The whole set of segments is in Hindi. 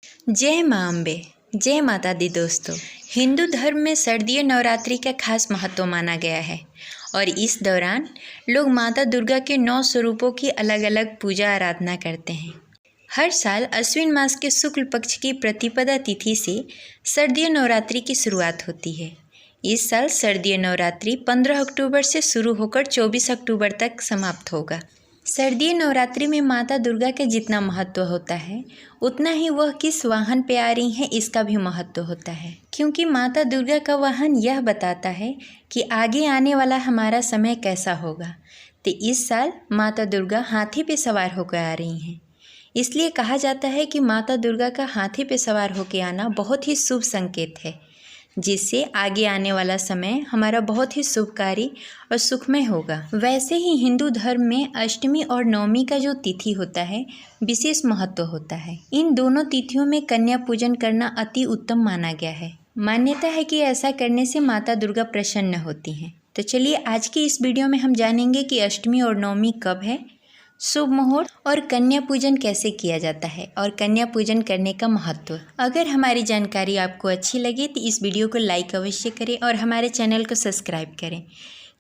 जय माँ अम्बे, जय माता दी। दोस्तों, हिंदू धर्म में शारदीय नवरात्रि का खास महत्व माना गया है और इस दौरान लोग माता दुर्गा के 9 स्वरूपों की अलग अलग पूजा आराधना करते हैं। हर साल अश्विन मास के शुक्ल पक्ष की प्रतिपदा तिथि से शारदीय नवरात्रि की शुरुआत होती है। इस साल शारदीय नवरात्रि 15 अक्टूबर से शुरू होकर 24 अक्टूबर तक समाप्त होगा। शारदीय नवरात्रि में माता दुर्गा का जितना महत्व होता है, उतना ही वह किस वाहन पे आ रही हैं इसका भी महत्व होता है, क्योंकि माता दुर्गा का वाहन यह बताता है कि आगे आने वाला हमारा समय कैसा होगा। तो इस साल माता दुर्गा हाथी पे सवार होकर आ रही हैं। इसलिए कहा जाता है कि माता दुर्गा का हाथी पे सवार होकर आना बहुत ही शुभ संकेत है, जिससे आगे आने वाला समय हमारा बहुत ही शुभकारी और सुखमय होगा। वैसे ही हिंदू धर्म में अष्टमी और नवमी का जो तिथि होता है, विशेष महत्व होता है। इन दोनों तिथियों में कन्या पूजन करना अति उत्तम माना गया है। मान्यता है कि ऐसा करने से माता दुर्गा प्रसन्न होती हैं। तो चलिए आज की इस वीडियो में हम जानेंगे कि अष्टमी और नवमी कब है, शुभ मुहूर्त और कन्या पूजन कैसे किया जाता है और कन्या पूजन करने का महत्व। अगर हमारी जानकारी आपको अच्छी लगे तो इस वीडियो को लाइक अवश्य करें और हमारे चैनल को सब्सक्राइब करें।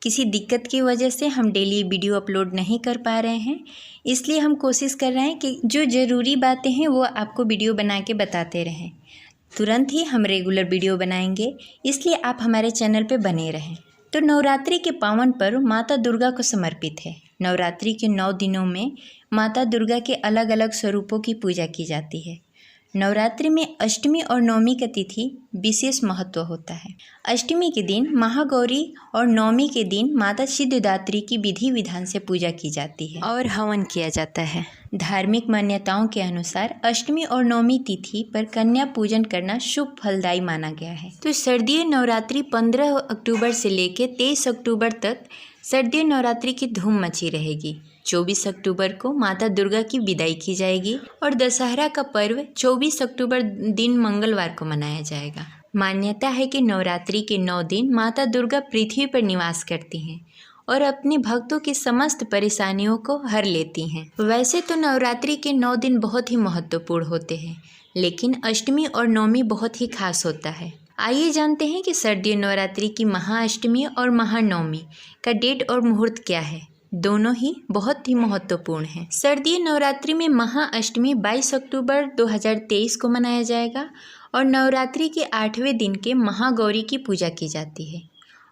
किसी दिक्कत की वजह से हम डेली वीडियो अपलोड नहीं कर पा रहे हैं, इसलिए हम कोशिश कर रहे हैं कि जो ज़रूरी बातें हैं वो आपको वीडियो बना के बताते रहें। तुरंत ही हम रेगुलर वीडियो बनाएंगे, इसलिए आप हमारे चैनल पर बने रहें। तो नवरात्रि के पावन पर्व माता दुर्गा को समर्पित है। नवरात्रि के 9 दिनों में माता दुर्गा के अलग अलग स्वरूपों की पूजा की जाती है। नवरात्रि में अष्टमी और नवमी का तिथि विशेष महत्व होता है। अष्टमी के दिन महागौरी और नवमी के दिन माता सिद्धिदात्री की विधि विधान से पूजा की जाती है और हवन किया जाता है। धार्मिक मान्यताओं के अनुसार अष्टमी और नवमी तिथि पर कन्या पूजन करना शुभ फलदायी माना गया है। तो शारदीय नवरात्रि 15 अक्टूबर से लेकर 23 अक्टूबर तक शारदीय नवरात्रि की धूम मची रहेगी। 24 अक्टूबर को माता दुर्गा की विदाई की जाएगी और दशहरा का पर्व 24 अक्टूबर दिन मंगलवार को मनाया जाएगा। मान्यता है कि नवरात्रि के 9 दिन माता दुर्गा पृथ्वी पर निवास करती हैं और अपने भक्तों की समस्त परेशानियों को हर लेती हैं। वैसे तो नवरात्रि के 9 दिन बहुत ही महत्वपूर्ण होते हैं, लेकिन अष्टमी और नवमी बहुत ही खास होता है। आइए जानते हैं कि शारदीय नवरात्रि की महाअष्टमी और महानवमी का डेट और मुहूर्त क्या है। दोनों ही बहुत ही महत्वपूर्ण हैं। शारदीय नवरात्रि में महाअष्टमी 22 अक्टूबर 2023 को मनाया जाएगा और नवरात्रि के 8वें दिन के महागौरी की पूजा की जाती है।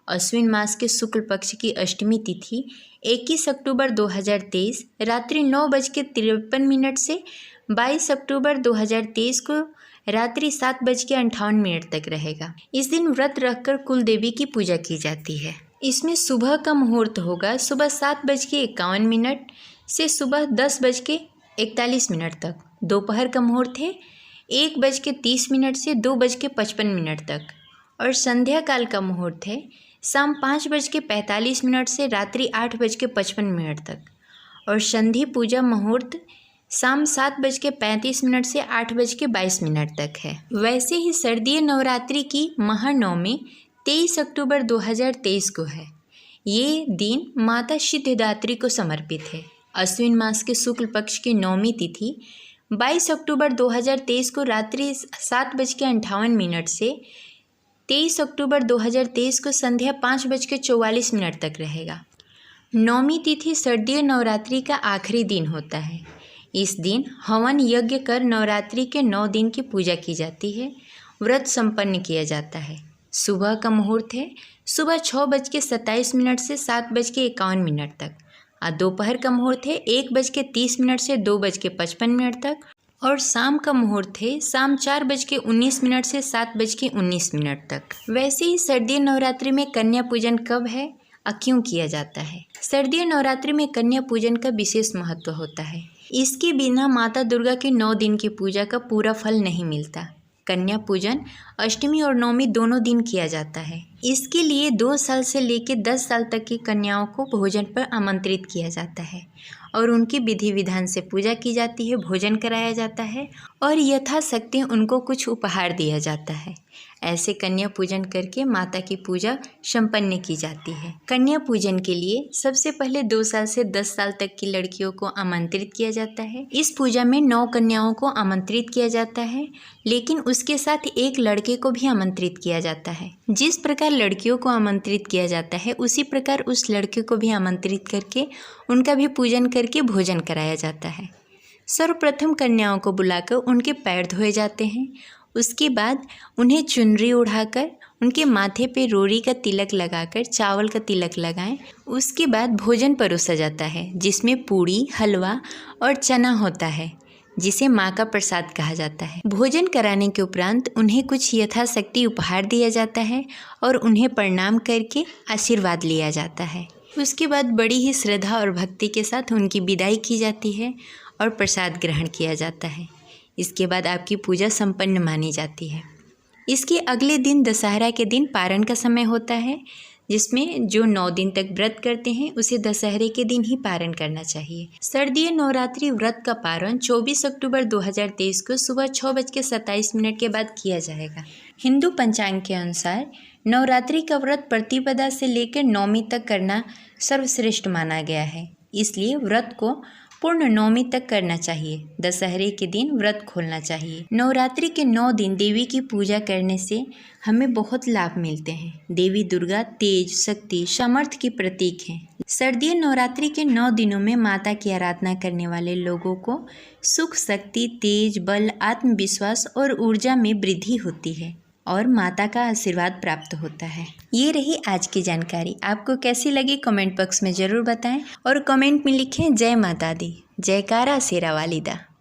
अश्विन मास के शुक्ल पक्ष की अष्टमी तिथि 21 अक्टूबर 2023 रात्रि 9:53 से 22 अक्टूबर 2023 को रात्रि 7:58 तक रहेगा। इस दिन व्रत रखकर कुल देवी की पूजा की जाती है। इसमें सुबह का मुहूर्त होगा सुबह 7:51 से सुबह 10:41 तक। दोपहर का मुहूर्त है 1:30 से 2:55 तक और संध्या काल का मुहूर्त है शाम 5:45 से रात्रि 8:55 तक और संधि पूजा मुहूर्त शाम 7:35 से 8:22 तक है। वैसे ही शारदीय नवरात्रि की महानवमी 23 अक्टूबर 2023 को है। ये दिन माता सिद्धिदात्री को समर्पित है। अश्विन मास के शुक्ल पक्ष की नवमी तिथि 22 अक्टूबर 2023 को रात्रि 7:58 से 23 अक्टूबर 2023 को संध्या 5:44 तक रहेगा। नवमी तिथि शारदीय नवरात्रि का आखिरी दिन होता है। इस दिन हवन यज्ञ कर नवरात्रि के 9 दिन की पूजा की जाती है। व्रत संपन्न किया जाता है। सुबह का मुहूर्त है सुबह 6:27 से 7:51 तक और दोपहर का मुहूर्त है 1:30 से 2:55 तक और शाम का मुहूर्त है शाम 4:19 से 7:19 तक। वैसे ही शारदीय नवरात्रि में कन्या पूजन कब है और क्यों किया जाता है। शारदीय नवरात्रि में कन्या पूजन का विशेष महत्व होता है। इसके बिना माता दुर्गा के 9 दिन की पूजा का पूरा फल नहीं मिलता। कन्या पूजन अष्टमी और नवमी दोनों दिन किया जाता है। इसके लिए 2 साल से लेकर 10 साल तक की कन्याओं को भोजन पर आमंत्रित किया जाता है और उनकी विधि विधान से पूजा की जाती है, भोजन कराया जाता है और यथाशक्ति उनको कुछ उपहार दिया जाता है। ऐसे कन्या पूजन करके माता की पूजा संपन्न की जाती है। कन्या पूजन के लिए सबसे पहले 2 साल से 10 साल तक की लड़कियों को आमंत्रित किया जाता है। इस पूजा में 9 कन्याओं को आमंत्रित किया जाता है, लेकिन उसके साथ एक लड़के को भी आमंत्रित किया जाता है। जिस प्रकार लड़कियों को आमंत्रित किया जाता है उसी प्रकार उस लड़के को भी आमंत्रित करके उनका भी पूजन करके भोजन कराया जाता है। सर्वप्रथम कन्याओं को बुलाकर उनके पैर धोए जाते हैं। उसके बाद उन्हें चुनरी उड़ाकर उनके माथे पे रोरी का तिलक लगाकर चावल का तिलक लगाएं। उसके बाद भोजन परोसा जाता है, जिसमें पूड़ी, हलवा और चना होता है, जिसे माँ का प्रसाद कहा जाता है। भोजन कराने के उपरांत उन्हें कुछ यथाशक्ति उपहार दिया जाता है और उन्हें प्रणाम करके आशीर्वाद लिया जाता है। उसके बाद बड़ी ही श्रद्धा और भक्ति के साथ उनकी विदाई की जाती है और प्रसाद ग्रहण किया जाता है। इसके बाद आपकी पूजा संपन्न मानी जाती है। इसके अगले दिन दशहरा के दिन पारण का समय होता है, जिसमें जो 9 दिन तक व्रत करते हैं उसे दशहरे के दिन ही पारण करना चाहिए। शारदीय नवरात्रि व्रत का पारण 24 अक्टूबर 2023 को सुबह 6:27 के बाद किया जाएगा। हिंदू पंचांग के अनुसार नवरात्रि का व्रत प्रतिपदा से लेकर नवमी तक करना सर्वश्रेष्ठ माना गया है, इसलिए व्रत को पूर्ण नवमी तक करना चाहिए। दशहरे के दिन व्रत खोलना चाहिए। नवरात्रि के 9 दिन देवी की पूजा करने से हमें बहुत लाभ मिलते हैं। देवी दुर्गा तेज, शक्ति, सामर्थ्य की प्रतीक हैं। शारदीय नवरात्रि के 9 दिनों में माता की आराधना करने वाले लोगों को सुख, शक्ति, तेज, बल, आत्मविश्वास और ऊर्जा में वृद्धि होती है और माता का आशीर्वाद प्राप्त होता है। ये रही आज की जानकारी। आपको कैसी लगी कमेंट बॉक्स में ज़रूर बताएं और कमेंट में लिखें जय माता दी, जयकारा शेरा वाली दा।